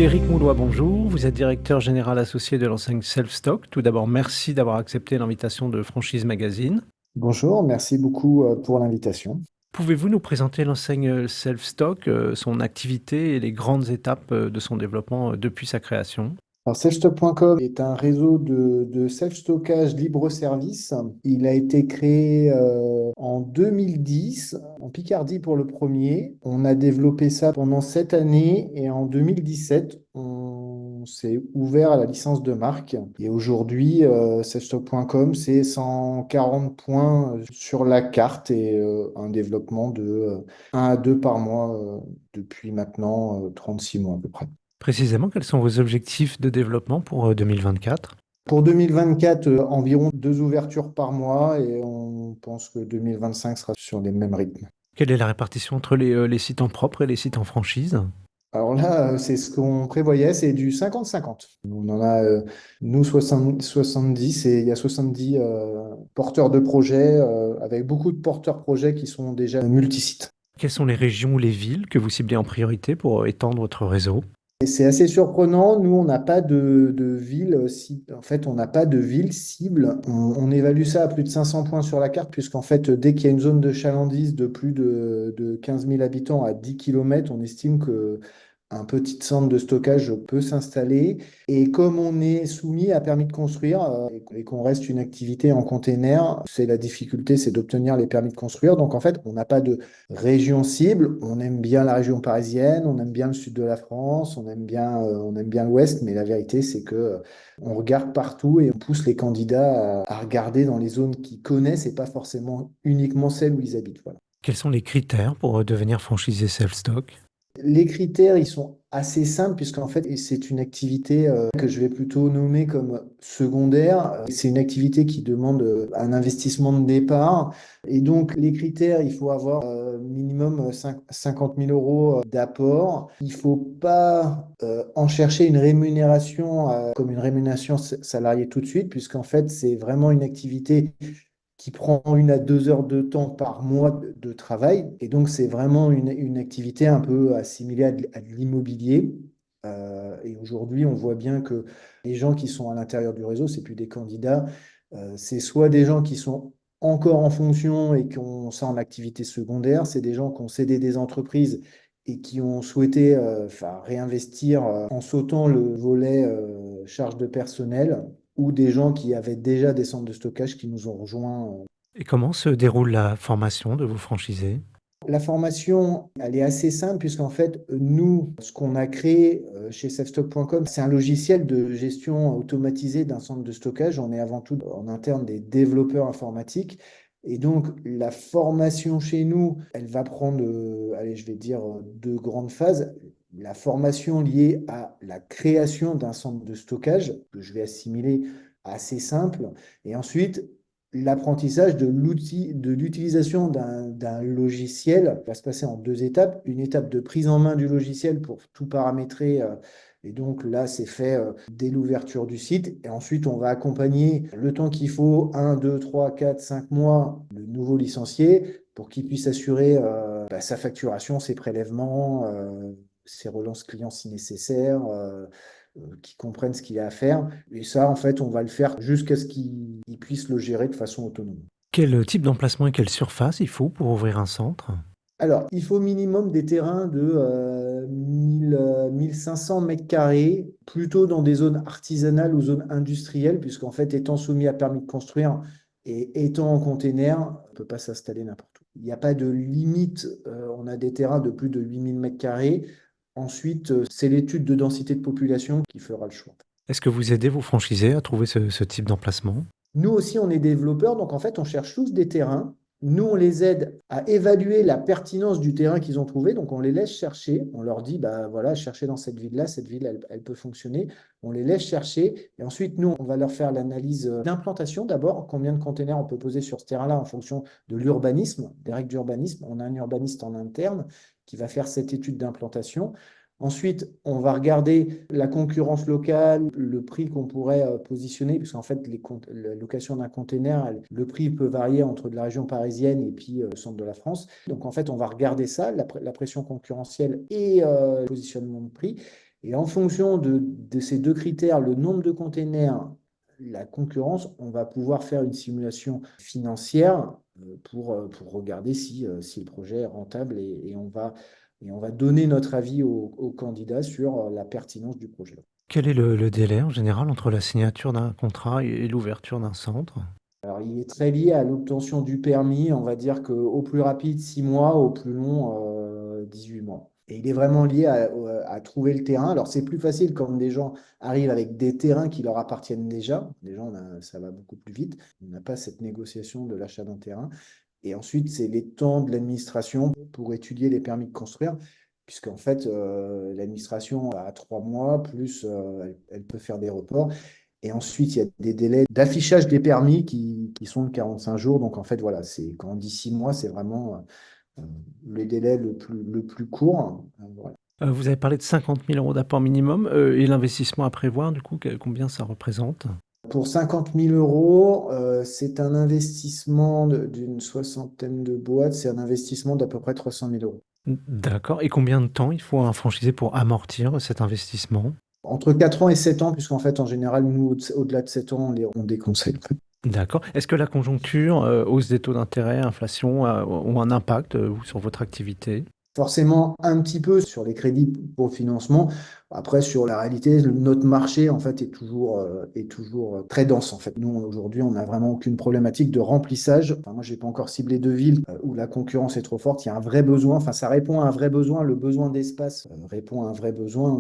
Éric Moulois, bonjour. Vous êtes directeur général associé de l'enseigne Self-Stock. Tout d'abord, merci d'avoir accepté l'invitation de Franchise Magazine. Bonjour, merci beaucoup pour l'invitation. Pouvez-vous nous présenter l'enseigne Self-Stock, son activité et les grandes étapes de son développement depuis sa création? Alors, selfstock.com est un réseau de self-stockage libre-service. Il a été créé en 2010, en Picardie pour le premier. On a développé ça pendant 7 années et en 2017, on s'est ouvert à la licence de marque. Et aujourd'hui, selfstock.com, c'est 140 points sur la carte et un développement de 1 à 2 par mois depuis maintenant 36 mois à peu près. Précisément, quels sont vos objectifs de développement pour 2024? Pour 2024, environ 2 ouvertures par mois et on pense que 2025 sera sur les mêmes rythmes. Quelle est la répartition entre les sites en propre et les sites en franchise? Alors là, c'est ce qu'on prévoyait, c'est du 50-50. On en a, nous, 70 et il y a 70 porteurs de projets, avec beaucoup de porteurs projets qui sont déjà multisites. Quelles sont les régions ou les villes que vous ciblez en priorité pour étendre votre réseau? Et c'est assez surprenant. Nous, on n'a pas de ville cible. En fait, on n'a pas de ville cible. On évalue ça à plus de 500 points sur la carte, puisqu'en fait, dès qu'il y a une zone de chalandise de plus de 15 000 habitants à 10 km, on estime que un petit centre de stockage peut s'installer. Et comme on est soumis à permis de construire et qu'on reste une activité en container, c'est la difficulté, c'est d'obtenir les permis de construire. Donc en fait, on n'a pas de région cible. On aime bien la région parisienne, on aime bien le sud de la France, on aime bien l'ouest, mais la vérité, c'est que on regarde partout et on pousse les candidats à regarder dans les zones qu'ils connaissent et pas forcément uniquement celles où ils habitent. Voilà. Quels sont les critères pour devenir franchisé Self-Stock? Les critères, ils sont assez simples puisqu'en fait, c'est une activité que je vais plutôt nommer comme secondaire. C'est une activité qui demande un investissement de départ. Et donc, les critères, il faut avoir minimum 50 000 euros d'apport. Il ne faut pas en chercher une rémunération comme une rémunération salariée tout de suite, puisqu'en fait, c'est vraiment une activité qui prend 1 à 2 heures de temps par mois de travail. Et donc, c'est vraiment une activité un peu assimilée à de l'immobilier. Et aujourd'hui, on voit bien que les gens qui sont à l'intérieur du réseau, c'est plus des candidats, c'est soit des gens qui sont encore en fonction et qui ont ça en activité secondaire, c'est des gens qui ont cédé des entreprises et qui ont souhaité réinvestir en sautant le volet charge de personnel ou des gens qui avaient déjà des centres de stockage qui nous ont rejoints. Et comment se déroule la formation de vos franchisés? La formation, elle est assez simple puisqu'en fait, nous, ce qu'on a créé chez safestock.com, c'est un logiciel de gestion automatisée d'un centre de stockage. On est avant tout en interne des développeurs informatiques. Et donc, la formation chez nous, elle va prendre, allez, je vais dire, 2 grandes phases. La formation liée à la création d'un centre de stockage, que je vais assimiler assez simple. Et ensuite, l'apprentissage de l'utilisation d'un logiciel va se passer en 2 étapes. Une étape de prise en main du logiciel pour tout paramétrer. Et donc là, c'est fait dès l'ouverture du site. Et ensuite, on va accompagner le temps qu'il faut, 1, 2, 3, 4, 5 mois, le nouveau licencié pour qu'il puisse assurer sa facturation, ses prélèvements, ses relances clients si nécessaire. Qui comprennent ce qu'il a à faire. Et ça, en fait, on va le faire jusqu'à ce qu'il puisse le gérer de façon autonome. Quel type d'emplacement et quelle surface il faut pour ouvrir un centre? Alors, il faut minimum des terrains de 1500 mètres carrés, plutôt dans des zones artisanales ou zones industrielles, puisqu'en fait, étant soumis à permis de construire et étant en container, on ne peut pas s'installer n'importe où. Il n'y a pas de limite. On a des terrains de plus de 8000 mètres carrés. Ensuite, c'est l'étude de densité de population qui fera le choix. Est-ce que vous aidez vos franchisés à trouver ce type d'emplacement? Nous aussi, on est développeurs, donc en fait, on cherche tous des terrains. Nous, on les aide à évaluer la pertinence du terrain qu'ils ont trouvé. Donc, on les laisse chercher. On leur dit, bah voilà, cherchez dans cette ville-là, cette ville, elle peut fonctionner. On les laisse chercher. Et ensuite, nous, on va leur faire l'analyse d'implantation d'abord. Combien de containers on peut poser sur ce terrain-là en fonction de l'urbanisme, des règles d'urbanisme. On a un urbaniste en interne qui va faire cette étude d'implantation. Ensuite, on va regarder la concurrence locale, le prix qu'on pourrait positionner, puisqu'en fait, la location d'un container, le prix peut varier entre de la région parisienne et puis le centre de la France. Donc, en fait, on va regarder ça, la pression concurrentielle et le positionnement de prix. Et en fonction de ces deux critères, le nombre de containers, la concurrence, on va pouvoir faire une simulation financière pour regarder si le projet est rentable et on va donner notre avis aux candidats sur la pertinence du projet. Quel est le délai en général entre la signature d'un contrat et l'ouverture d'un centre? Alors, il est très lié à l'obtention du permis. On va dire qu'au plus rapide, 6 mois, au plus long, 18 mois. Et il est vraiment lié à trouver le terrain. Alors, c'est plus facile quand des gens arrivent avec des terrains qui leur appartiennent déjà. Déjà, ça va beaucoup plus vite. On n'a pas cette négociation de l'achat d'un terrain. Et ensuite, c'est les temps de l'administration pour étudier les permis de construire, puisqu'en fait, l'administration a 3 mois, plus elle peut faire des reports. Et ensuite, il y a des délais d'affichage des permis qui sont de 45 jours. Donc, en fait, voilà, quand on dit 6 mois, c'est vraiment le délai le plus court. Voilà. Vous avez parlé de 50 000 € d'apport minimum, et l'investissement à prévoir, du coup, combien ça représente? Pour 50 000 euros, c'est un investissement d'une soixantaine de boîtes. C'est un investissement d'à peu près 300 000 euros. D'accord. Et combien de temps il faut à un franchisé pour amortir cet investissement? Entre 4 ans et 7 ans, puisqu'en fait, en général, nous, au-delà de 7 ans, on déconseille. D'accord. Est-ce que la conjoncture, hausse des taux d'intérêt, inflation, ont un impact, sur votre activité? Forcément, un petit peu sur les crédits pour le financement. Après, sur la réalité, notre marché, en fait, est toujours très dense. En fait, nous, aujourd'hui, on n'a vraiment aucune problématique de remplissage. Enfin, moi, j'ai pas encore ciblé de villes où la concurrence est trop forte. Il y a un vrai besoin. Enfin, ça répond à un vrai besoin. Le besoin d'espace répond à un vrai besoin.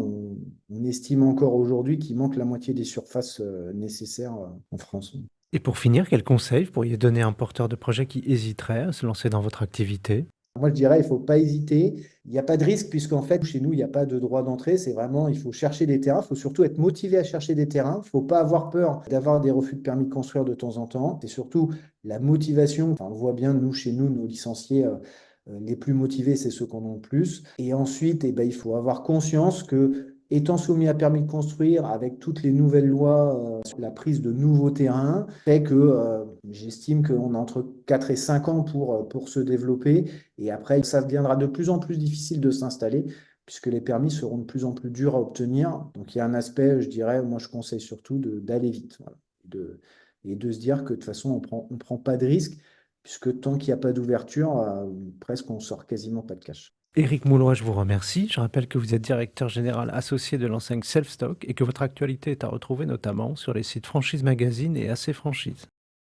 On estime encore aujourd'hui qu'il manque la moitié des surfaces nécessaires en France. Et pour finir, quels conseils vous pourriez donner à un porteur de projet qui hésiterait à se lancer dans votre activité? Moi, je dirais, il ne faut pas hésiter. Il n'y a pas de risque puisqu'en fait, chez nous, il n'y a pas de droit d'entrée. C'est vraiment, il faut chercher des terrains. Il faut surtout être motivé à chercher des terrains. Il ne faut pas avoir peur d'avoir des refus de permis de construire de temps en temps. C'est surtout la motivation. Enfin, on voit bien, nous, chez nous, nos licenciés, les plus motivés, c'est ceux qu'on en a le plus. Et ensuite, eh ben, il faut avoir conscience que, étant soumis à permis de construire, avec toutes les nouvelles lois sur la prise de nouveaux terrains, fait que j'estime qu'on a entre 4 et 5 ans pour se développer. Et après, ça deviendra de plus en plus difficile de s'installer puisque les permis seront de plus en plus durs à obtenir. Donc, il y a un aspect, je dirais, moi, je conseille surtout d'aller vite. Voilà. Et de se dire que de toute façon, on prend pas de risque puisque tant qu'il n'y a pas d'ouverture, presque on sort quasiment pas de cash. Éric Moulois, je vous remercie. Je rappelle que vous êtes directeur général associé de l'enseigne Self-Stock et que votre actualité est à retrouver notamment sur les sites Franchise Magazine et AC Franchise.